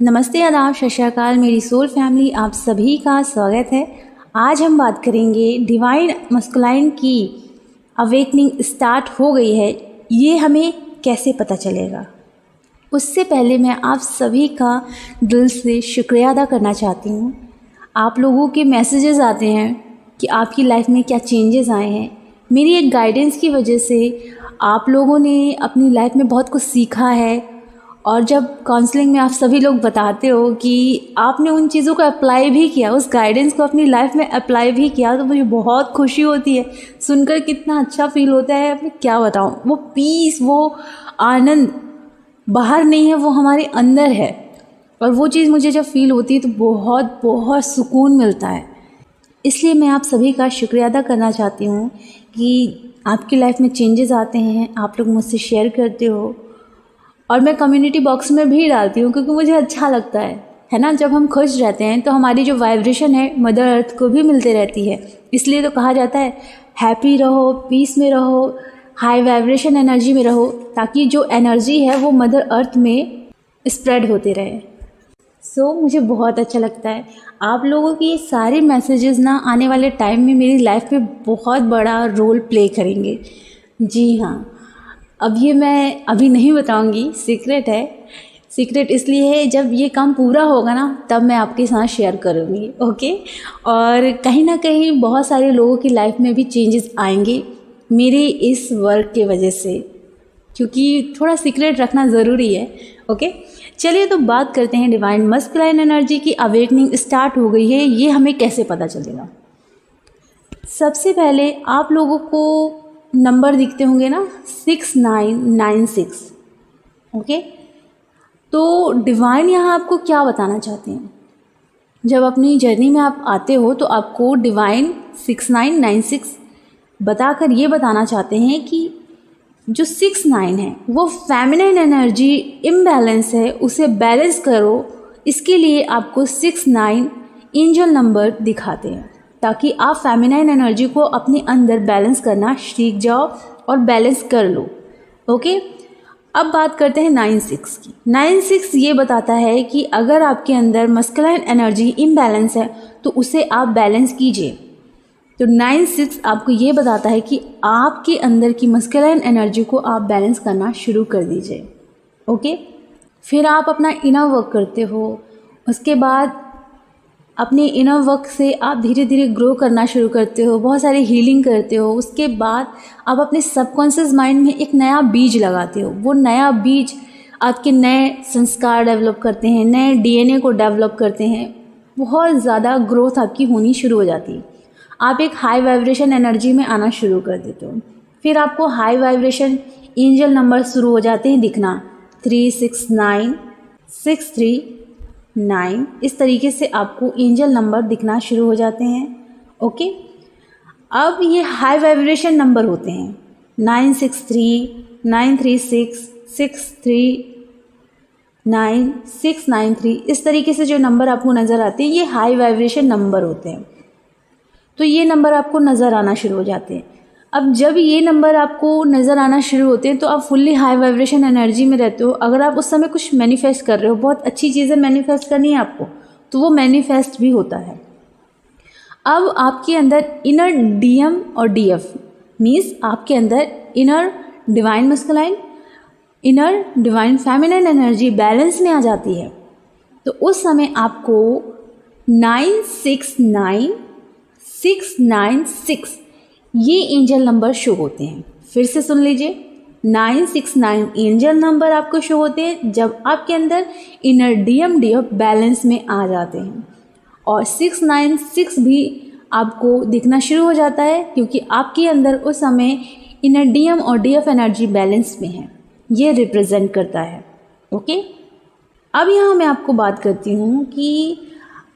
नमस्ते, आदाब, सत श्री अकाल मेरी सोल फैमिली, आप सभी का स्वागत है। आज हम बात करेंगे डिवाइन मस्कुलाइन की अवेकनिंग स्टार्ट हो गई है, ये हमें कैसे पता चलेगा। उससे पहले मैं आप सभी का दिल से शुक्रिया अदा करना चाहती हूँ। आप लोगों के मैसेजेस आते हैं कि आपकी लाइफ में क्या चेंजेस आए हैं। मेरी एक गाइडेंस की वजह से आप लोगों ने अपनी लाइफ में बहुत कुछ सीखा है, और जब काउंसलिंग में आप सभी लोग बताते हो कि आपने उन चीज़ों को अप्लाई भी किया, उस गाइडेंस को अपनी लाइफ में अप्लाई भी किया, तो मुझे बहुत खुशी होती है। सुनकर कितना अच्छा फील होता है, मैं क्या बताऊँ। वो पीस, वो आनंद बाहर नहीं है, वो हमारे अंदर है, और वो चीज़ मुझे जब फील होती है तो बहुत बहुत सुकून मिलता है। इसलिए मैं आप सभी का शुक्रिया अदा करना चाहती हूँ कि आपकी लाइफ में चेंजेस आते हैं, आप लोग मुझसे शेयर करते हो, और मैं कम्युनिटी बॉक्स में भी डालती हूँ क्योंकि मुझे अच्छा लगता है ना। जब हम खुश रहते हैं तो हमारी जो वाइब्रेशन है मदर अर्थ को भी मिलते रहती है। इसलिए तो कहा जाता है हैप्पी रहो, पीस में रहो, हाई वाइब्रेशन एनर्जी में रहो, ताकि जो एनर्जी है वो मदर अर्थ में स्प्रेड होते रहे। मुझे बहुत अच्छा लगता है। आप लोगों की ये सारे मैसेजेस ना आने वाले टाइम में मेरी लाइफ में बहुत बड़ा रोल प्ले करेंगे। जी हाँ, अब ये मैं अभी नहीं बताऊंगी, सीक्रेट है। सीक्रेट इसलिए है, जब ये काम पूरा होगा ना तब मैं आपके साथ शेयर करूँगी, ओके। और कहीं ना कहीं बहुत सारे लोगों की लाइफ में भी चेंजेस आएंगे मेरे इस वर्क के वजह से, क्योंकि थोड़ा सीक्रेट रखना ज़रूरी है, ओके। चलिए तो बात करते हैं डिवाइन मस्कुलाइन एनर्जी की अवेकनिंग स्टार्ट हो गई है, ये हमें कैसे पता चलेगा। सबसे पहले आप लोगों को नंबर दिखते होंगे ना, 6996, ओके। तो डिवाइन यहाँ आपको क्या बताना चाहते हैं। जब अपनी जर्नी में आप आते हो तो आपको डिवाइन 6996 बताकर ये बताना चाहते हैं कि जो 69 है वो फेमिनिन एनर्जी इम्बैलेंस है, उसे बैलेंस करो। इसके लिए आपको 69 एंजल नंबर दिखाते हैं, ताकि आप फेमिनाइन एनर्जी को अपने अंदर बैलेंस करना सीख जाओ और बैलेंस कर लो, ओके। अब बात करते हैं 96 की। 96 ये बताता है कि अगर आपके अंदर मस्कुलाइन एनर्जी इम्बैलेंस है तो उसे आप बैलेंस कीजिए। तो 96 आपको ये बताता है कि आपके अंदर की मस्कुलाइन एनर्जी को आप बैलेंस करना शुरू कर दीजिए, ओके। फिर आप अपना इनर वर्क करते हो। उसके बाद अपने इनर वर्क से आप धीरे धीरे ग्रो करना शुरू करते हो, बहुत सारी हीलिंग करते हो। उसके बाद आप अपने सबकॉन्शियस माइंड में एक नया बीज लगाते हो। वो नया बीज आपके नए संस्कार डेवलप करते हैं, नए डीएनए को डेवलप करते हैं। बहुत ज़्यादा ग्रोथ आपकी होनी शुरू हो जाती है। आप एक हाई वाइब्रेशन एनर्जी में आना शुरू कर देते हो। फिर आपको हाई वाइब्रेशन एंजल नंबर शुरू हो जाते हैं दिखना, 369, 639। इस तरीके से आपको एंजल नंबर दिखना शुरू हो जाते हैं, ओके। अब ये हाई वाइब्रेशन नंबर होते हैं 963, 936, 639, 693। इस तरीके से जो नंबर आपको नज़र आते हैं ये हाई वाइब्रेशन नंबर होते हैं। तो ये नंबर आपको नज़र आना शुरू हो जाते हैं। अब जब ये नंबर आपको नज़र आना शुरू होते हैं तो आप फुल्ली हाई वाइब्रेशन एनर्जी में रहते हो। अगर आप उस समय कुछ मैनिफेस्ट कर रहे हो, बहुत अच्छी चीज़ें मैनिफेस्ट करनी है आपको, तो वो मैनिफेस्ट भी होता है। अब आपके अंदर इनर डीएम और डीएफ मीन्स आपके अंदर inner divine masculine, inner divine feminine energy balance में आ जाती है। तो उस समय आपको 969, 696 ये एंजल नंबर शो होते हैं। फिर से सुन लीजिए, 969 एंजल नंबर आपको शो होते हैं जब आपके अंदर इनर डीएम डीएफ बैलेंस में आ जाते हैं, और 696 भी आपको दिखना शुरू हो जाता है क्योंकि आपके अंदर उस समय इनर डीएम और डीएफ एनर्जी बैलेंस में है। ये रिप्रेजेंट करता है, ओके। अब यहाँ मैं आपको बात करती हूँ कि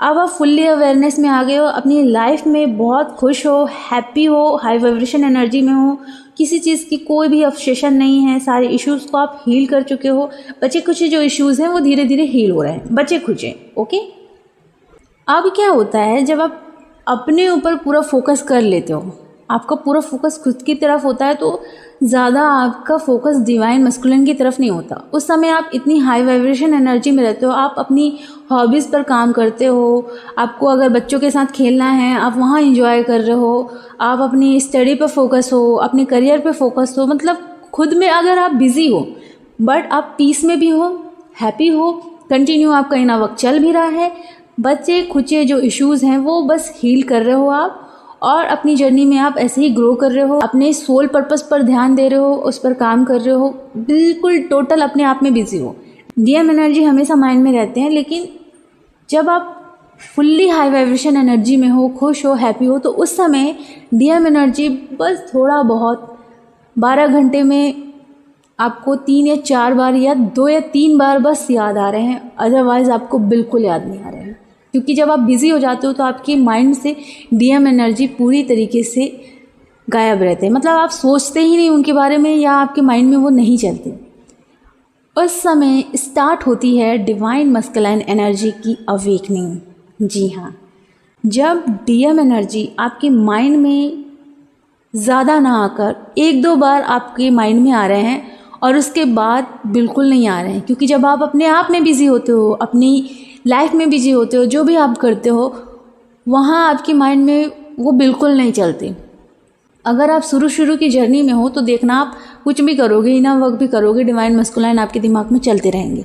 अब आप फुल्ली अवेयरनेस में आ गए हो, अपनी लाइफ में बहुत खुश हो, हैप्पी हो, हाई वाइब्रेशन एनर्जी में हो, किसी चीज़ की कोई भी ऑब्सेशन नहीं है, सारे इश्यूज़ को आप हील कर चुके हो। बचे कुछ जो इश्यूज़ हैं वो धीरे धीरे हील हो रहे हैं, बचे खुचे, ओके। अब क्या होता है, जब आप अपने ऊपर पूरा फोकस कर लेते हो, आपका पूरा फोकस खुद की तरफ होता है, तो ज़्यादा आपका फोकस डिवाइन मस्कुलिन की तरफ नहीं होता। उस समय आप इतनी हाई वाइब्रेशन एनर्जी में रहते हो, आप अपनी हॉबीज़ पर काम करते हो, आपको अगर बच्चों के साथ खेलना है आप वहाँ एंजॉय कर रहे हो, आप अपनी स्टडी पे फोकस हो, अपने करियर पे फोकस हो, मतलब खुद में अगर आप बिज़ी हो बट आप पीस में भी हो, हैप्पी हो, कंटिन्यू आपका इना वक्त चल भी रहा है, बच्चे खुचे जो इश्यूज़ हैं वो बस हील कर रहे हो आप, और अपनी जर्नी में आप ऐसे ही ग्रो कर रहे हो, अपने सोल पर्पस पर ध्यान दे रहे हो, उस पर काम कर रहे हो, बिल्कुल टोटल अपने आप में बिजी हो। डीएम एनर्जी हमेशा माइंड में रहते हैं, लेकिन जब आप फुल्ली हाई वाइब्रेशन एनर्जी में हो, खुश हो, हैप्पी हो, तो उस समय डीएम एनर्जी बस थोड़ा बहुत 12 घंटे में आपको 3 या 4 बार या 2 या 3 बार बस याद आ रहे हैं, अदरवाइज़ आपको बिल्कुल याद नहीं आ रहे हैं। क्योंकि जब आप बिज़ी हो जाते हो तो आपके माइंड से डीएम एनर्जी पूरी तरीके से गायब रहते हैं, मतलब आप सोचते ही नहीं उनके बारे में, या आपके माइंड में वो नहीं चलते। उस समय स्टार्ट होती है डिवाइन मस्कुलाइन एनर्जी की अवेकनिंग। जी हाँ, जब डीएम एनर्जी आपके माइंड में ज़्यादा ना आकर 1-2 बार आपके माइंड में आ रहे हैं और उसके बाद बिल्कुल नहीं आ रहे हैं, क्योंकि जब आप अपने आप में बिज़ी होते हो, अपनी लाइफ में बिजी होते हो, जो भी आप करते हो वहाँ आपके माइंड में वो बिल्कुल नहीं चलते। अगर आप शुरू की जर्नी में हो तो देखना आप कुछ भी करोगे, इना वर्क भी करोगे, डिवाइन मस्कुलाइन आपके दिमाग में चलते रहेंगे।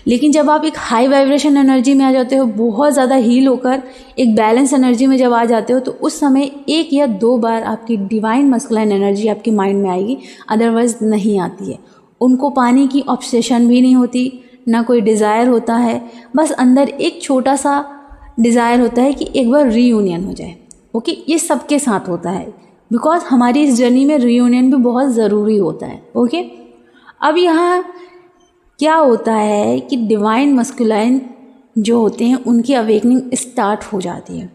लेकिन जब आप एक हाई वाइब्रेशन एनर्जी में आ जाते हो, बहुत ज़्यादा हील होकर एक बैलेंस एनर्जी में जब आ जाते हो, तो उस समय 1 या 2 बार आपकी डिवाइन मस्कुलाइन एनर्जी आपके माइंड में आएगी, अदरवाइज़ नहीं आती है। उनको पाने की ऑब्सेशन भी नहीं होती, ना कोई डिज़ायर होता है, बस अंदर एक छोटा सा डिज़ायर होता है कि एक बार रीयूनियन हो जाए। ओके, ये सबके साथ होता है, बिकॉज हमारी इस जर्नी में रीयूनियन भी बहुत ज़रूरी होता है। ओके, अब यहाँ क्या होता है कि डिवाइन मस्कुलाइन जो होते हैं उनकी अवेकनिंग स्टार्ट हो जाती है।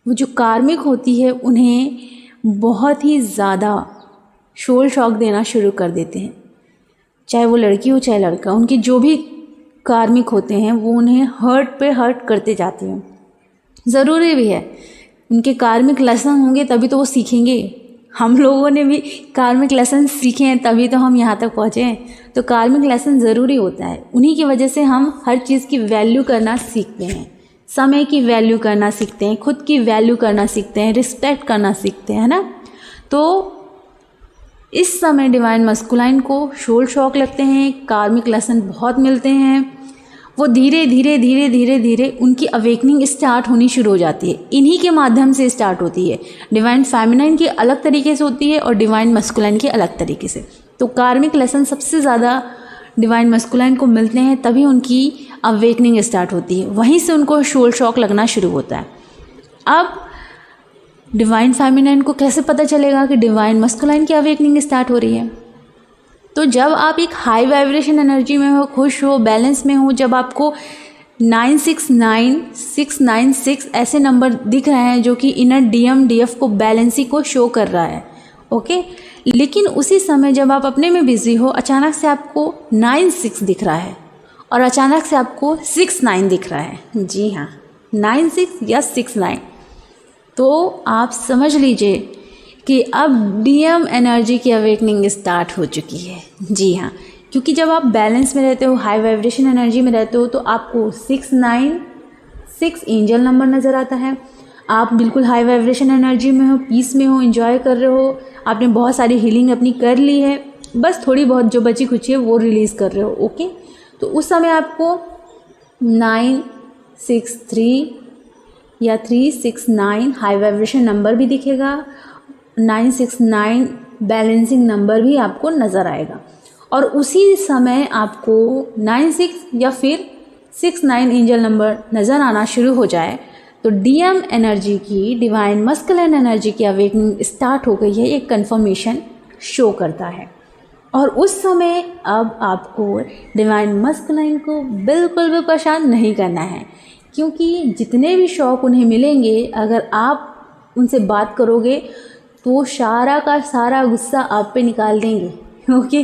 वो जो कार्मिक होती है उन्हें बहुत ही ज़्यादा शोल शॉक देना शुरू कर देते हैं, चाहे वो लड़की हो चाहे लड़का, उनके जो भी कार्मिक होते हैं वो उन्हें हर्ट पे हर्ट करते जाते हैं। ज़रूरी भी है, उनके कार्मिक लेसन होंगे तभी तो वो सीखेंगे। हम लोगों ने भी कार्मिक लेसन सीखे हैं तभी तो हम यहाँ तक पहुँचे हैं, तो कार्मिक लेसन ज़रूरी होता है। उन्हीं की वजह से हम हर चीज़ की वैल्यू करना सीखते हैं, समय की वैल्यू करना सीखते हैं, खुद की वैल्यू करना सीखते हैं, रिस्पेक्ट करना सीखते हैं ना। तो इस समय डिवाइन मस्कुलाइन को शोल शॉक लगते हैं, कार्मिक लेसन बहुत मिलते हैं, वो धीरे धीरे उनकी अवेकनिंग स्टार्ट होनी शुरू हो जाती है। इन्हीं के माध्यम से स्टार्ट होती है। डिवाइन फेमिनाइन की अलग तरीके से होती है और डिवाइन मस्कुलाइन की अलग तरीके से। तो कार्मिक लेसन सबसे ज़्यादा डिवाइन मस्कुलाइन को मिलते हैं, तभी उनकी अवेकनिंग स्टार्ट होती है, वहीं से उनको शोल शॉक लगना शुरू होता है। अब डिवाइन फेमिनाइन को कैसे पता चलेगा कि डिवाइन मस्कुलाइन की अवेकनिंग स्टार्ट हो रही है? तो जब आप एक हाई वाइब्रेशन एनर्जी में हो, खुश हो, बैलेंस में हो, जब आपको 969 696 ऐसे नंबर दिख रहे हैं जो कि इनर डीएम डीएफ को बैलेंसी को शो कर रहा है। ओके, लेकिन उसी समय जब आप अपने में बिजी हो, अचानक से आपको 96 दिख रहा है और अचानक से आपको 69 दिख रहा है। जी हाँ, 96 या 69, तो आप समझ लीजिए कि अब डीएम एनर्जी की अवेकनिंग स्टार्ट हो चुकी है। जी हाँ, क्योंकि जब आप बैलेंस में रहते हो, हाई वाइब्रेशन एनर्जी में रहते हो, तो आपको 696 एंजल नंबर नज़र आता है। आप बिल्कुल हाई वाइब्रेशन एनर्जी में हो, पीस में हो, एंजॉय कर रहे हो, आपने बहुत सारी हीलिंग अपनी कर ली है, बस थोड़ी बहुत जो बची खुची है वो रिलीज़ कर रहे हो। ओके, तो उस समय आपको 963 या 369 हाई वाइब्रेशन नंबर भी दिखेगा, 969 बैलेंसिंग नंबर भी आपको नज़र आएगा, और उसी समय आपको 96 या फिर 69 एंजल नंबर नज़र आना शुरू हो जाए तो डीएम एनर्जी की, डिवाइन मस्कुलाइन एनर्जी की अवेकनिंग स्टार्ट हो गई है, एक कन्फर्मेशन शो करता है। और उस समय अब आपको डिवाइन मस्कुलाइन को बिल्कुल भी परेशान नहीं करना है, क्योंकि जितने भी शौक उन्हें मिलेंगे, अगर आप उनसे बात करोगे तो वो सारा का सारा गुस्सा आप पे निकाल देंगे। ओके,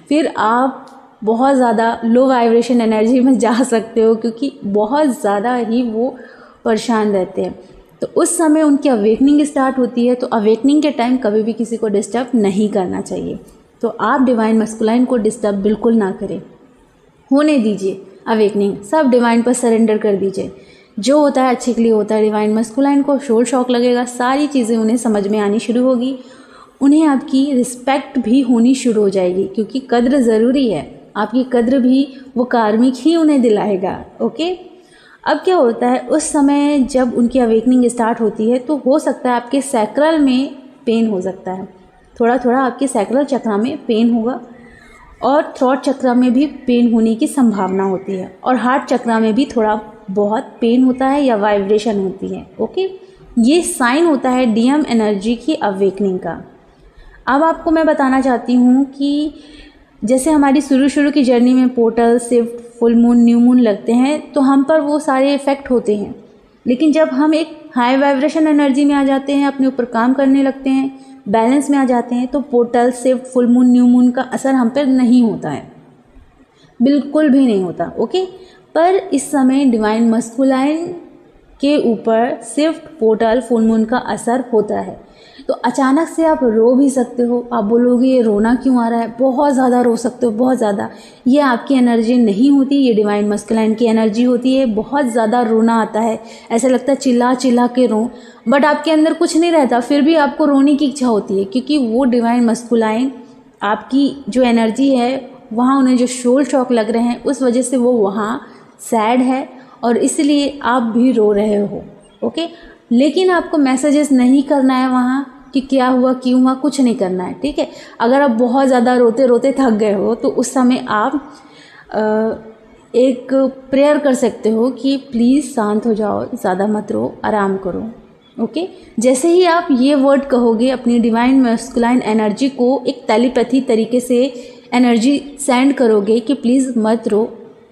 फिर आप बहुत ज़्यादा लो वाइब्रेशन एनर्जी में जा सकते हो, क्योंकि बहुत ज़्यादा ही वो परेशान रहते हैं। तो उस समय उनकी अवेकनिंग स्टार्ट होती है। तो अवेकनिंग के टाइम कभी भी किसी को डिस्टर्ब नहीं करना चाहिए। तो आप डिवाइन मस्कुलाइन को डिस्टर्ब बिल्कुल ना करें, होने दीजिए अवेकनिंग, सब डिवाइन पर सरेंडर कर दीजिए। जो होता है अच्छे के लिए होता है। डिवाइन मस्कुलाइन को शोर शौक लगेगा, सारी चीज़ें उन्हें समझ में आनी शुरू होगी, उन्हें आपकी रिस्पेक्ट भी होनी शुरू हो जाएगी, क्योंकि कद्र ज़रूरी है। आपकी कद्र भी वो कार्मिक ही उन्हें दिलाएगा। ओके, अब क्या होता है उस समय जब उनकी अवेकनिंग स्टार्ट होती है, तो हो सकता है आपके सैक्रल में पेन हो सकता है, थोड़ा थोड़ा आपके सैक्रल चक्र में पेन होगा, और थ्रोट चक्र में भी पेन होने की संभावना होती है, और हार्ट चक्र में भी थोड़ा बहुत पेन होता है या वाइब्रेशन होती है। ओके, ये साइन होता है डीएम एनर्जी की अवेकनिंग का। अब आपको मैं बताना चाहती हूँ कि जैसे हमारी शुरू की जर्नी में portal, shift, full moon, new moon लगते हैं, तो हम पर वो सारे इफ़ेक्ट होते हैं। लेकिन जब हम एक हाई वाइब्रेशन एनर्जी में आ जाते हैं, अपने ऊपर काम करने लगते हैं, बैलेंस में आ जाते हैं, तो portal, shift, full moon, new moon का असर हम पर नहीं होता है, बिल्कुल भी नहीं होता। ओके, पर इस समय डिवाइन मस्कुलाइन के ऊपर शिफ्ट, पोर्टल, फुल मून का असर होता है। तो अचानक से आप रो भी सकते हो। आप बोलोगे ये रोना क्यों आ रहा है, बहुत ज़्यादा रो सकते हो, बहुत ज़्यादा। ये आपकी एनर्जी नहीं होती, ये डिवाइन मस्कुलाइन की एनर्जी होती है। बहुत ज़्यादा रोना आता है, ऐसा लगता है चिल्ला चिल्ला के रो, बट आपके अंदर कुछ नहीं रहता, फिर भी आपको रोने की इच्छा होती है, क्योंकि वो डिवाइन मस्कुलाइन आपकी जो एनर्जी है, वहाँ उन्हें जो शोल शौक लग रहे हैं, उस वजह से वो वहाँ सैड है, और इसलिए आप भी रो रहे हो। ओके, लेकिन आपको मैसेजेस नहीं करना है वहाँ कि क्या हुआ क्यों हुआ, कुछ नहीं करना है। ठीक है, अगर आप बहुत ज़्यादा रोते रोते थक गए हो, तो उस समय आप एक प्रेयर कर सकते हो कि प्लीज़ शांत हो जाओ, ज़्यादा मत रो, आराम करो। ओके, जैसे ही आप ये वर्ड कहोगे, अपनी डिवाइन मैस्कुलाइन एनर्जी को एक टेलीपैथी तरीके से एनर्जी सेंड करोगे कि प्लीज़ मत रो,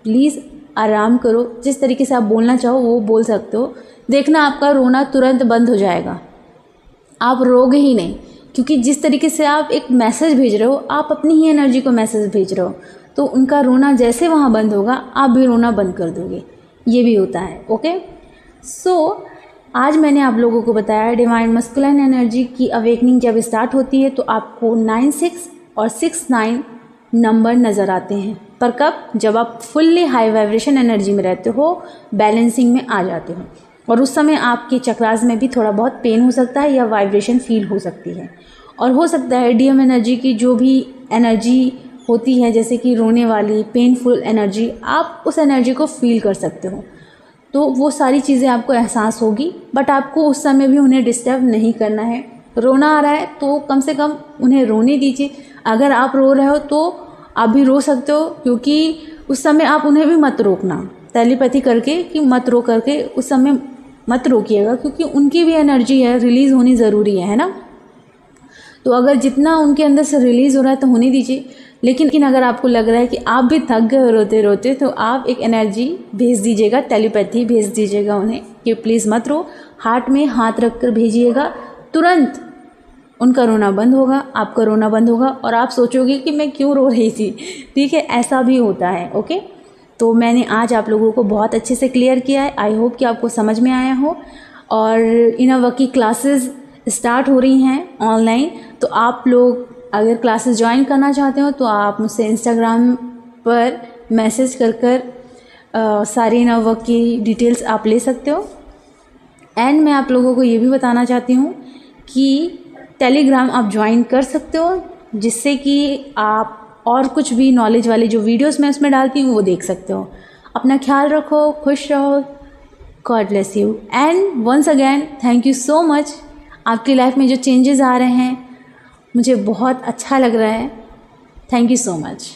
प्लीज़ आराम करो, जिस तरीके से आप बोलना चाहो वो बोल सकते हो। देखना आपका रोना तुरंत बंद हो जाएगा, आप रोगे ही नहीं, क्योंकि जिस तरीके से आप एक मैसेज भेज रहे हो, आप अपनी ही एनर्जी को मैसेज भेज रहे हो, तो उनका रोना जैसे वहाँ बंद होगा, आप भी रोना बंद कर दोगे। ये भी होता है। ओके, सो आज मैंने आप लोगों को बताया डिवाइन मस्कुलाइन एनर्जी की अवेकनिंग जब स्टार्ट होती है, तो आपको 96 और 69 नंबर नज़र आते हैं। पर कब? जब आप फुल्ली हाई वाइब्रेशन एनर्जी में रहते हो, बैलेंसिंग में आ जाते हो, और उस समय आपके चक्रास में भी थोड़ा बहुत पेन हो सकता है या वाइब्रेशन फील हो सकती है। और हो सकता है डीएम एनर्जी की जो भी एनर्जी होती है, जैसे कि रोने वाली, पेनफुल एनर्जी, आप उस एनर्जी को फील कर सकते हो। तो वो सारी चीज़ें आपको एहसास होगी, बट आपको उस समय भी उन्हें डिस्टर्ब नहीं करना है। रोना आ रहा है तो कम से कम उन्हें रोने दीजिए। अगर आप रो रहे हो तो आप भी रो सकते हो, क्योंकि उस समय आप उन्हें भी मत रोकना, टेलीपैथी करके कि मत रो करके उस समय मत रोकिएगा, क्योंकि उनकी भी एनर्जी है, रिलीज़ होनी ज़रूरी है ना। तो अगर जितना उनके अंदर से रिलीज़ हो रहा है तो होने दीजिए। लेकिन अगर आपको लग रहा है कि आप भी थक गए रोते रोते, तो आप एक एनर्जी भेज दीजिएगा, टेलीपैथी भेज दीजिएगा उन्हें कि प्लीज़ मत रो। हार्ट में हाथ रख कर भेजिएगा, तुरंत उनका रोना बंद होगा, आपका रोना बंद होगा, और आप सोचोगे कि मैं क्यों रो रही थी। ठीक है, ऐसा भी होता है। ओके, तो मैंने आज आप लोगों को बहुत अच्छे से क्लियर किया है। आई होप कि आपको समझ में आया हो। और इनोवा की क्लासेस स्टार्ट हो रही हैं ऑनलाइन, तो आप लोग अगर क्लासेस ज्वाइन करना चाहते हो तो आप मुझसे इंस्टाग्राम पर मैसेज कर सारी इनोवा की डिटेल्स आप ले सकते हो। एंड मैं आप लोगों को ये भी बताना चाहती हूँ कि टेलीग्राम आप ज्वाइन कर सकते हो, जिससे कि आप और कुछ भी नॉलेज वाली जो वीडियोस मैं उसमें डालती हूँ वो देख सकते हो। अपना ख्याल रखो, खुश रहो, God bless you. And once again thank you so much. आपकी लाइफ में जो चेंजेस आ रहे हैं मुझे बहुत अच्छा लग रहा है। Thank you so much.